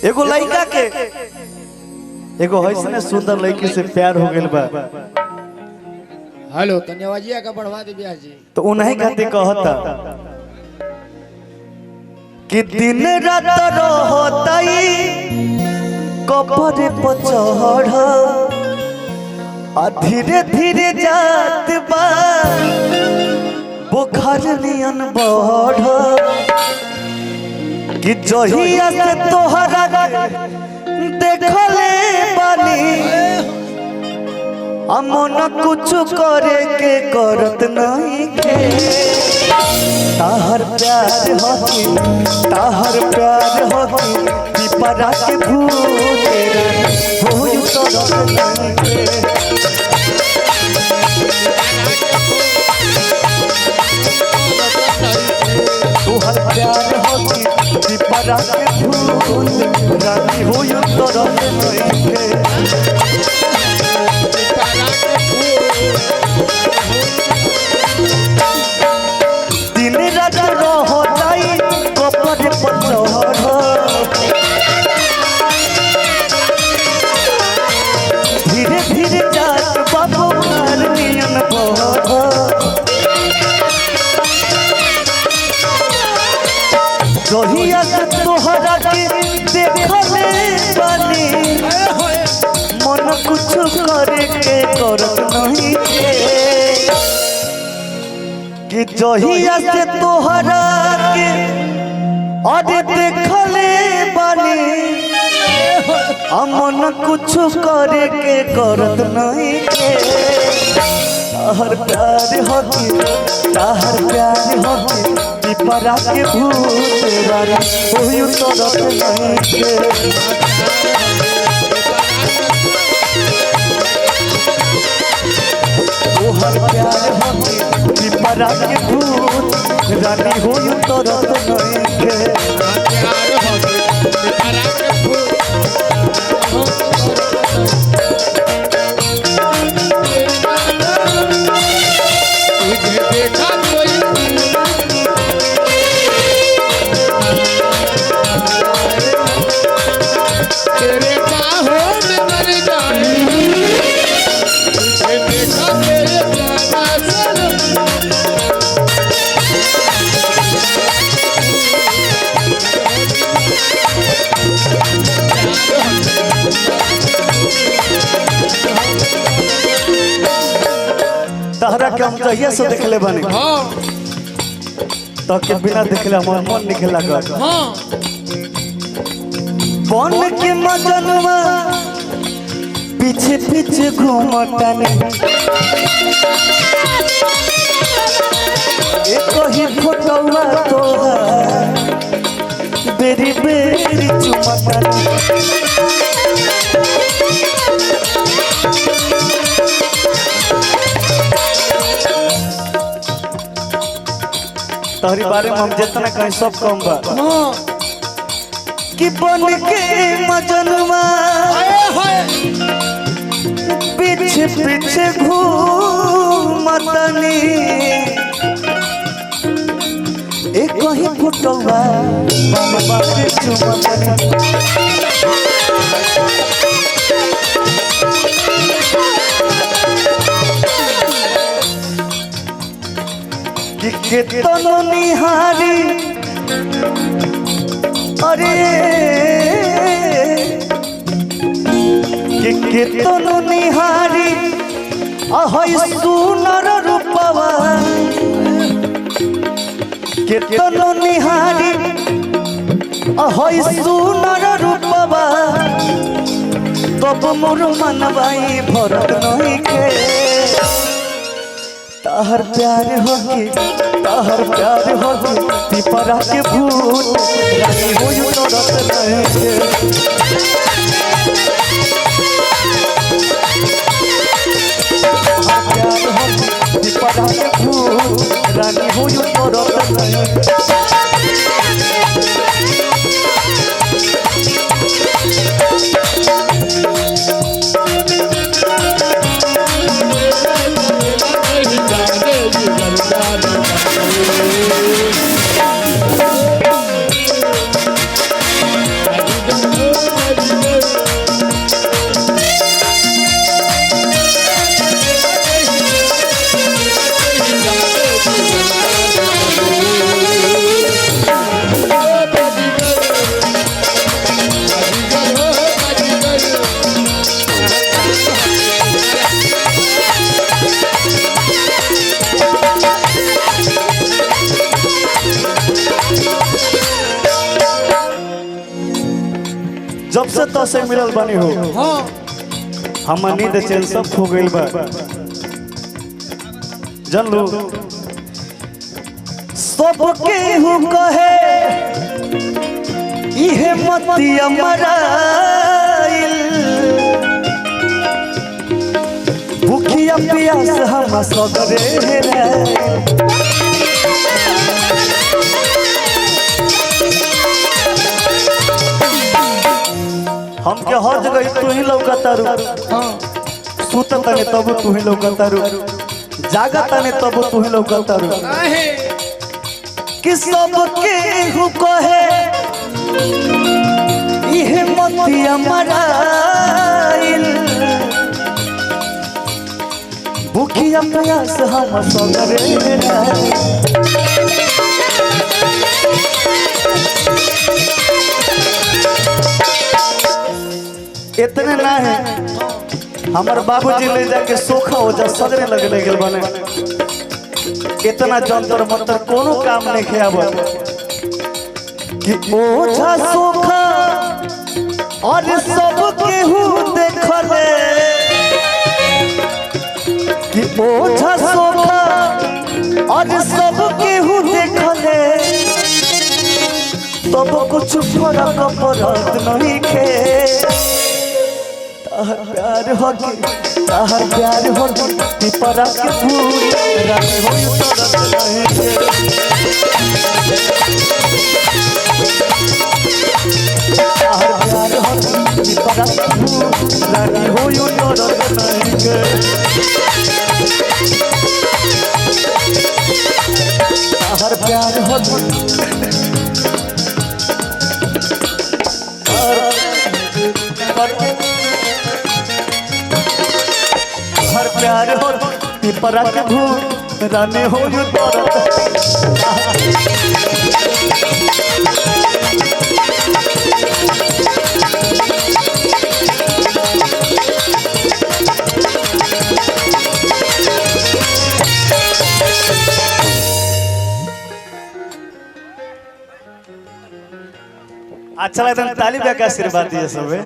एगो लड़का के एगो ऐसने सुंदर लड़की से प्यार हो गइल बा। हेलो धन्यवादिया का बढ़वा दे ब्याह जी। तो उन्हीं खातिर कहता कि दिन रात रहतई कपड़े पर चढ़ आ धीरे धीरे जात बा बुखार नियन बढ़ कि जहिया से तोहरा देखले बानी अमन कुछ करे के करत नहीं के ताहर प्यार होती ताहर प्यार होती पिपरा के भूत होई तरफ नहीं के तुहर प्यार होती पिपरा के भूत रानी होई तरफ नहीं के दिन रात रहतई कपड़े पर चढ़ धीरे धीरे जात बाबू मार नियन बढ़ जहिया से तोहरा के देखले बानी मन कुछ करे के करत नहीं के कि जहिया से तोहरा के अरे देखले बानी अमन कुछ करे के करत नहीं के ताहर प्यार होती ताहर प्यार होती पिपरा के भूत रानी कोई तरफ नहीं के तोहर प्यार होती पिपरा के भूत रानी होई तरफ नहीं के तहरा के हम जहिया से देखले बानी तो के बिना देखले हमर मन निकला कर बन के मजनवा पीछे पीछे घूमतानी एक ही फोटोवा तोहार बेरी बेरी चुमतानी तोहरी बारे में हम जितना कहीं सब कम बा कि बन के मजनवा पीछे पीछे घूमतनी एक ही फोटोवा बाबा के चुमतनी कि केतनो निहारी अरे कि केतनो निहारी अहै सुनर रूपवा केतनो निहारी अहै सुनर रूपवा तब मोर मनवाई भरत नहीं के ताहर प्यार होगी ताहर प्यार होगी पिपरा के भूत रानी होई तरफ नहीं के प्यार होगी पिपरा के भूत रानी होई तरफ नहीं जब से तो से मिलल बनी हो हाँ हम नींद चैन सब खो गइल बा जन लो सबके हु कहे इहे मतिया मराइल भूखिया प्यास हम सगरे हेराइल हमके हर जगह तू ही लौकतारू हाँ सुतत तने तब तू ही लौकतारू जागत तने तब तू ही लौकतारू काहे कि सबके हु कहे इहे मतिया मराइल भूखिया प्यास हम सगरे हेराइल इतने ना है हमार बाबूजी ले जाके सोखा हो जा सगरे लगे गेल बने इतना जंतर मंतर कोनो काम नहीं खेब कि ओझा सोखा और सब केहू देखले कि ओझा सोखा और सब केहू देखले तब कुछ फर्क पड़त नहीं खे प्यार हो ताहर प्यार हो पिपरा के फूल रानी हो तरत नहीं के ताहर प्यार हो पिपरा के फूल रानी हो तरत नहीं के ताहर प्यार हो हर प्यार हो पिपरा के भूल रानी हो अच्छा लगता है ताली बजा के आशीर्वाद दिए सब।